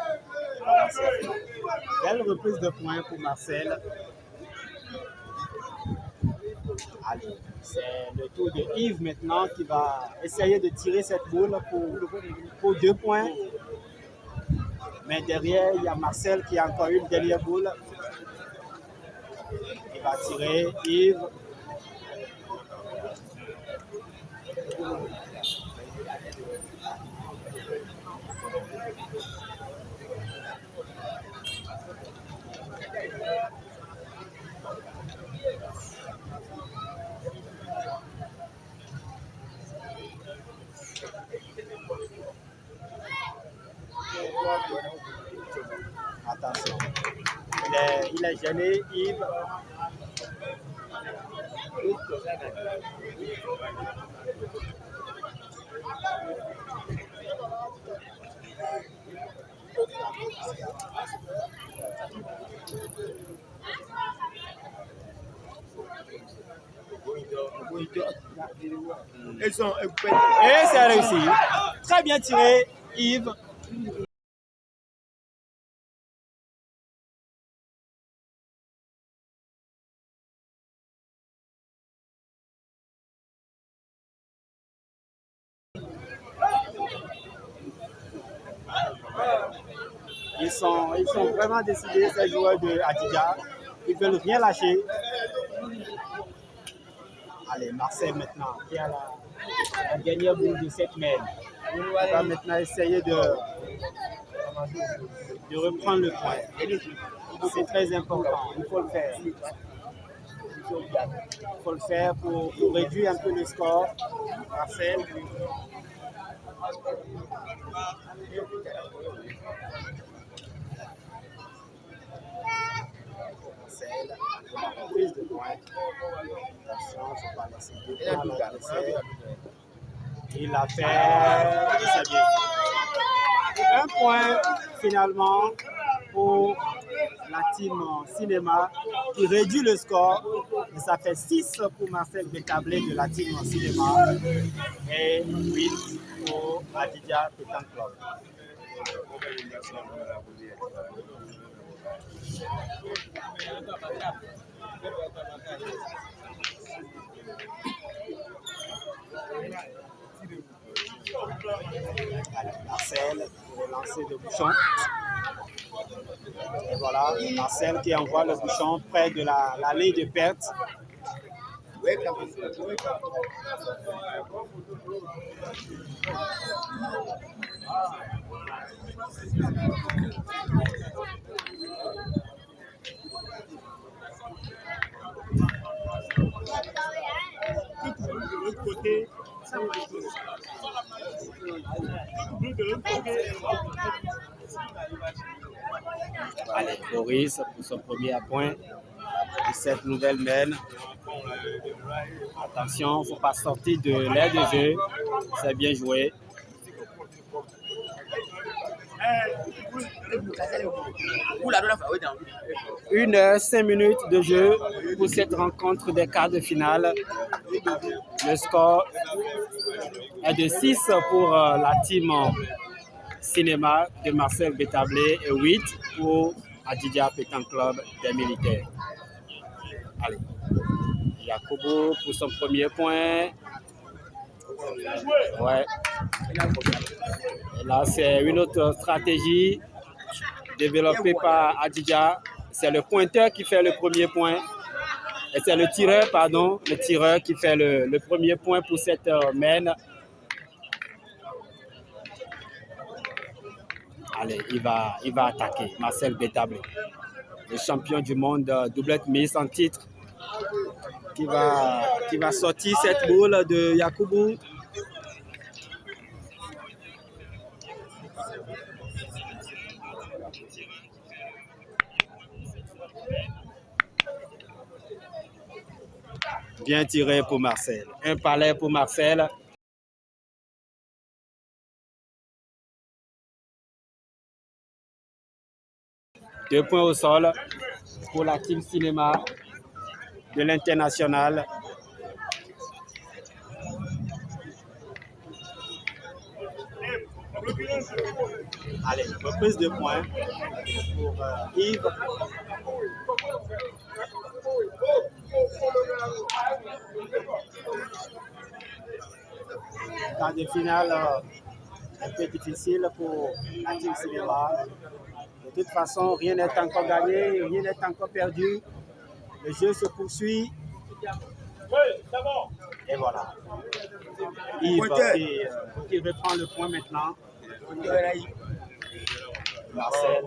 Belle reprise de points pour Marcel. Allez, c'est le tour de Yves maintenant qui va essayer de tirer cette boule pour 2 points. Mais derrière, il y a Marcel qui a encore une dernière boule. Il va tirer Yves. Attention. Il est gêné, Yves. Et c'est réussi. Très bien tiré, Yves. Ils sont vraiment décidés, ces joueurs de Adidja. Ils ne veulent rien lâcher. Allez, Marcel maintenant, qui a la dernière boule de cette main. Il va maintenant essayer de reprendre le point. C'est très important, il faut le faire. Il faut le faire pour réduire un peu le score. Marcel. Prise de point. Attention, il ne faut pas laisser deux points à l'adversaire. Il a fait. C'est bien. Un point finalement pour la team Cinéma qui réduit le score. Et ça fait 6 pour Marcel Bétablé de la team Cinéma et 8 pour Adidja Pétanque Club. Allez, Marcel pour le lancer de bouchon. Et voilà, Marcel qui envoie le bouchon près de la ligne de perte. Allez, Boris pour son premier point de cette nouvelle mène. Attention, il ne faut pas sortir de l'air de jeu. C'est bien joué. 1 heure, 5 minutes de jeu pour cette rencontre des quarts de finale. Le score est de 6 pour la team Cinéma de Marcel Bétablé et 8 pour Adidja Pétanque Club des militaires. Allez, Yakubu pour son premier point. Ouais. Et là, c'est une autre stratégie développée par Adidja. C'est le pointeur qui fait le premier point. Et c'est le tireur, pardon, le tireur qui fait le premier point pour cette mène. Allez, il va attaquer. Marcel Bétablé, le champion du monde doublette Miss en titre, qui va sortir cette boule de Yakubu. Bien tiré pour Marcel. Un palais pour Marcel. Deux points au sol pour la team Cinéma de l'International. Allez, reprise de points pour Yves. Quart de finale un peu difficile pour la team Cinéma. De toute façon, rien n'est encore gagné, rien n'est encore perdu. Le jeu se poursuit. Et voilà. Yves qui reprend le point maintenant. Marcel,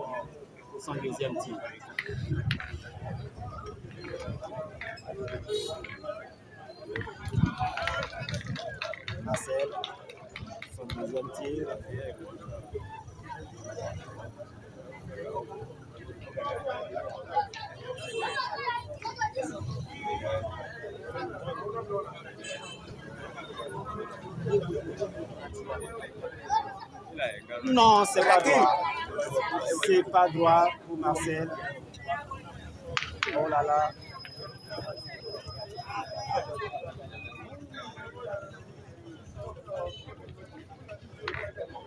son deuxième tir. Marcel, son deuxième tir. Non, c'est pas droit. C'est pas droit pour Marcel. Oh là là.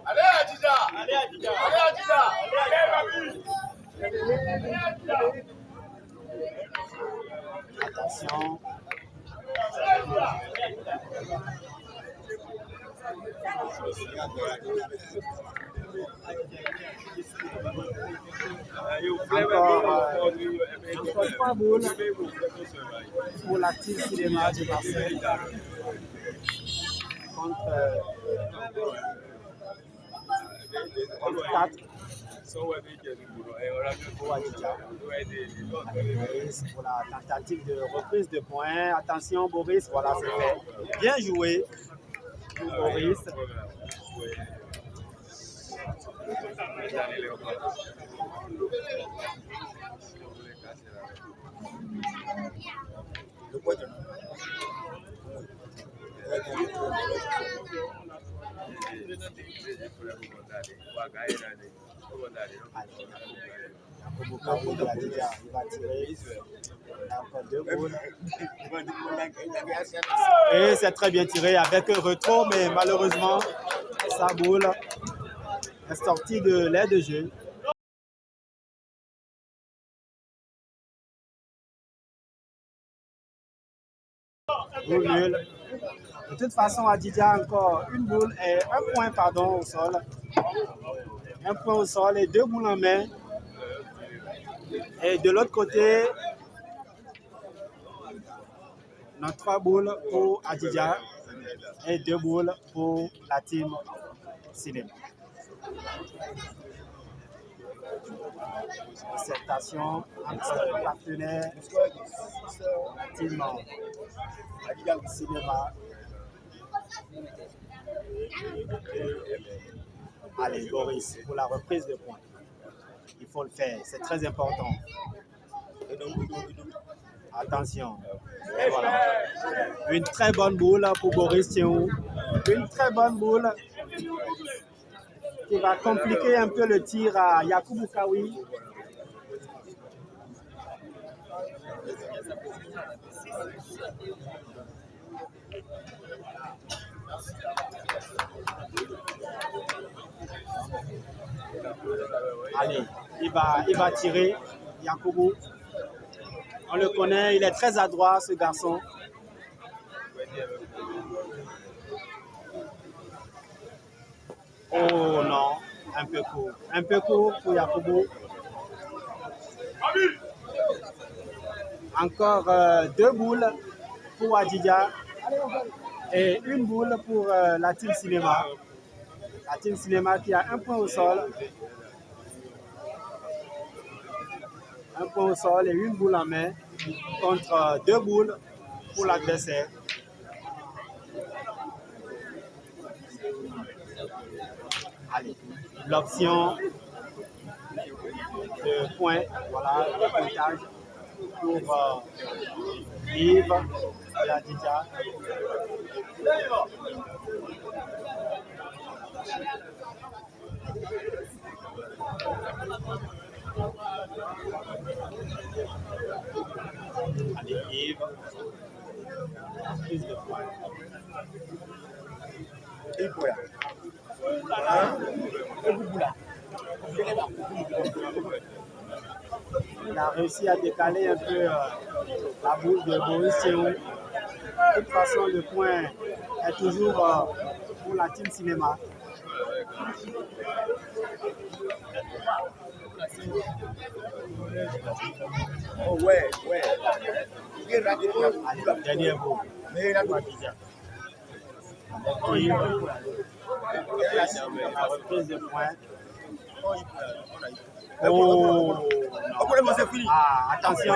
Allez, Adidja! Allez, Adidja! Allez, Adidja! Attention. 3 boules pour la team cinéma de Marseille contre 4 pour Adidja. Pour la tentative de reprise de points. Attention Boris, voilà c'est fait. Bien joué pour Boris. Et c'est très bien tiré avec un retour, mais malheureusement, sa boule est sortie de l'aire de jeu. Boule nulle. De toute façon, Adidja a encore une boule et un point au sol. Un point au sol et 2 boules en main. Et de l'autre côté, on a 3 boules pour Adidja et 2 boules pour la team cinéma. Concertation entre les partenaires, la team cinéma. Allez, Boris, pour la reprise de points. Il faut le faire, c'est très important. Attention. Et voilà. Une très bonne boule pour Boris Théou. Une très bonne boule qui va compliquer un peu le tir à Yakubu Kawi. Allez, il va tirer, Yakubu. On le connaît, il est très adroit, ce garçon. Oh non, un peu court pour Yakubu. Encore 2 boules pour Adidja et une boule pour la team cinéma. La team cinéma qui a un point au sol. Un point au sol et une boule en main contre 2 boules pour l'adversaire. Allez, l'option de point, voilà, le pointage pour Yves et Adidja. Allez, Yves. Prise de points. Et voilà. Il a réussi à décaler un peu la boule de Boris Théou. De toute façon, le point est toujours pour la team cinéma. Oh ouais. Allez, dernier mot. La reprise de points. Oh, ah, attention.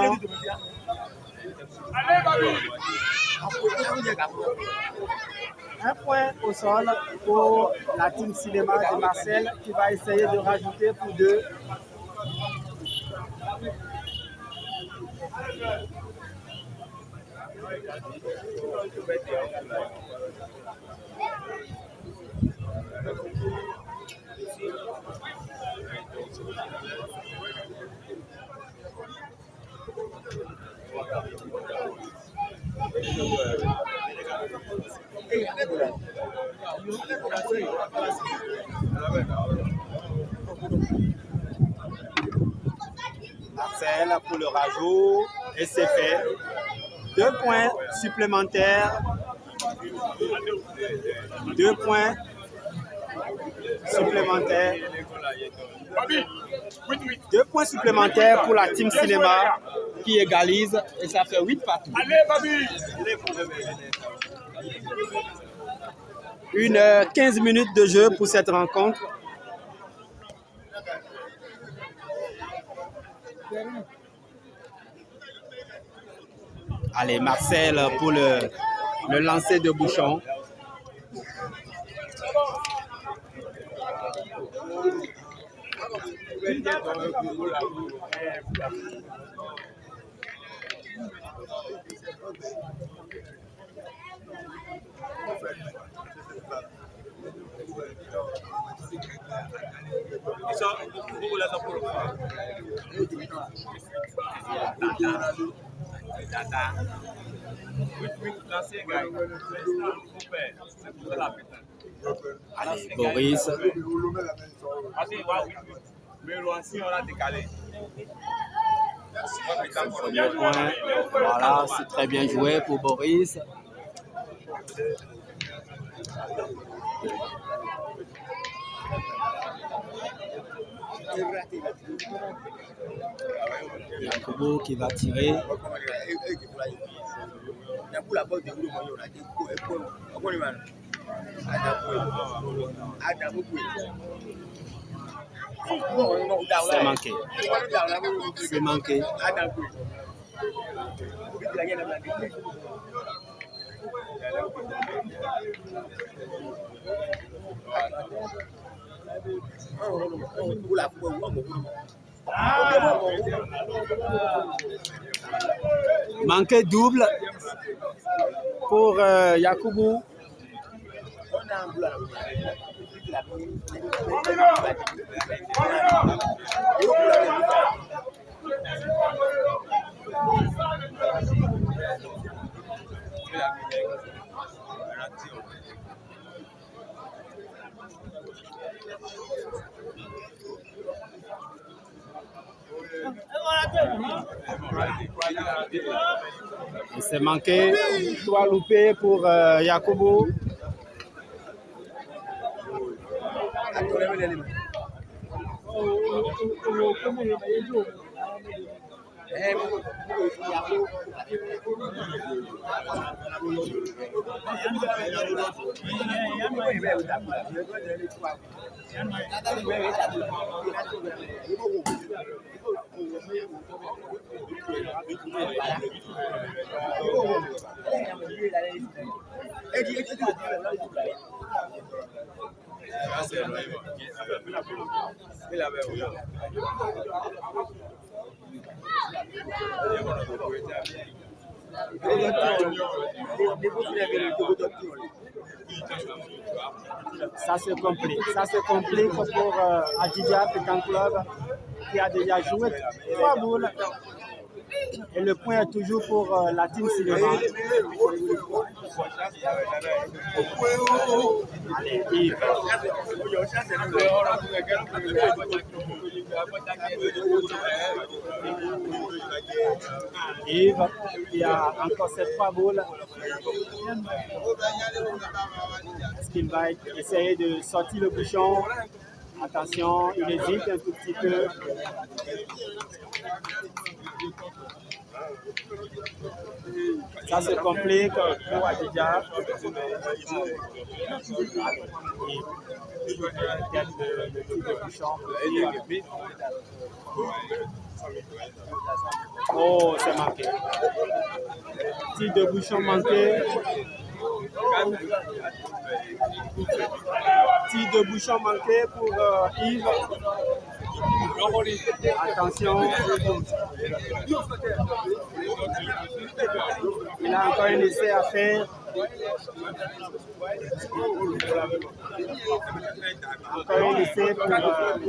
Un point au sol pour la team cinéma de Marcel qui va essayer de rajouter pour 2. Marcel pour le rajout et c'est fait. 2 points supplémentaires. 2 points supplémentaires. 2 points supplémentaires pour la team cinéma qui égalise et ça fait 8 partout. Allez, Babi! 15 minutes de jeu pour cette rencontre. Allez, Marcel pour le lancer de bouchon. Allez, Boris. Premier point. Voilà, c'est très bien joué pour Boris. Yakubu qui va tirer. C'est manqué. C'est manqué. Manqué double pour Yakubu. C'est manqué, 3 loupés pour Yakubu. Ça se complique pour Adidja Pétan Club qui a déjà joué 3 boules. Et le point est toujours pour la team Cinéma. Allez, Yves. Yves qui a encore ces 3 boules. Est-ce qu'il va essayer de sortir le bouchon? Attention, il hésite un tout petit peu. Ça se complique pour Adidja. Le tir de bouchon. Oh, c'est manqué. Tir de bouchon manqué. Tir de bouchon manqué pour Yves. Attention. Il a encore un essai à faire. Encore un essai pour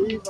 Yves.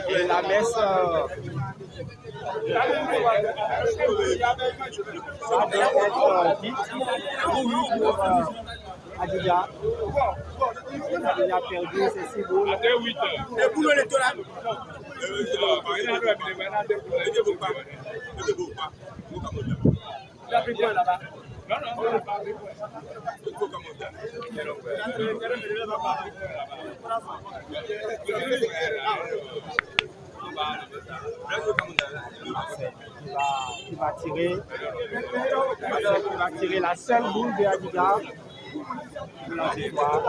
Et la messe ça doit être dite pour Adja. Il a perdu ses 6 boules. Les boules électorales. Il a pris quoi là-bas? Non, non, non, pas. Qui va tirer la seule boule de Adidas pour la victoire.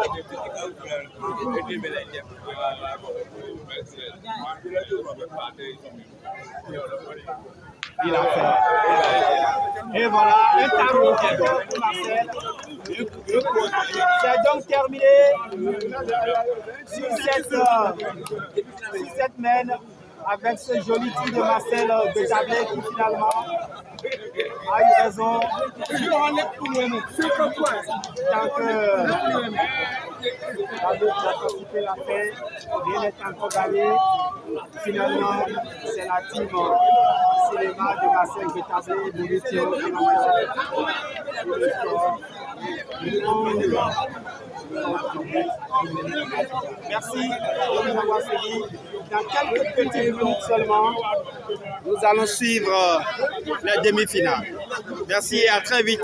Il a fait. Et voilà, un tableau pour Marcel. C'est donc terminé sur cette mène avec ce joli tir de Marcel Bétablé qui finalement a eu raison. Tant que la participé l'a fait, rien n'est encore gagné. Finalement, c'est la team cinéma de Marcel Bétablé de Lutio qui merci de nous avoir suivis. Dans quelques petites minutes seulement, nous allons suivre les demi-finales. Merci et à très vite.